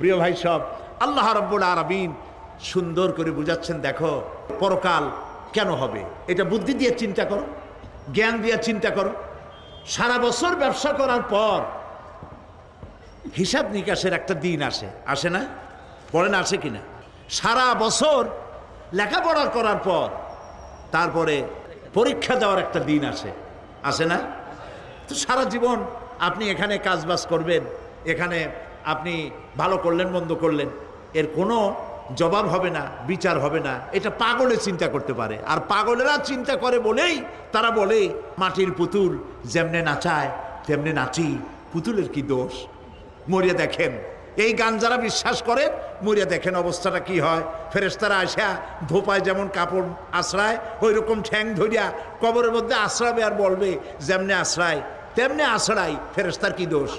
প্রিয় ভাই সব, আল্লাহ রাব্বুল আলামিন সুন্দর করে বুঝাচ্ছেন, দেখো পরকাল কেন হবে এটা বুদ্ধি দিয়ে চিন্তা করো, জ্ঞান দিয়ে চিন্তা করো। সারা বছর ব্যবসা করার পর হিসাব নিকাশের একটা দিন আসে, আসে না? বলেন আসে কিনা? সারা বছর লেখাপড়া করার পর তারপরে পরীক্ষা দেওয়ার একটা দিন আসে, আসে না? তো সারা জীবন আপনি এখানে কাজবাজ করবেন, এখানে আপনি ভালো করলেন মন্দ করলেন, এর কোনো জবাব হবে না, বিচার হবে না। এটা পাগলে চিন্তা করতে পারে, আর পাগলেরা চিন্তা করে বলেই তারা বলে মাটির পুতুল যেমনে নাচায় তেমনে নাচি, পুতুলের কি দোষ? মরিয়া দেখেন, এই গান যারা বিশ্বাস করে মরিয়া দেখেন অবস্থাটা কি হয়। ফেরেশতারা আসা ধোপায় যেমন কাপড় আশ্রায় ওই রকম ঠ্যাং ধরিয়া কবরের মধ্যে আশ্রাবে আর বলবে যেমনে আশ্রায় তেমনে আশ্রাই, ফেরেশতার কি দোষ?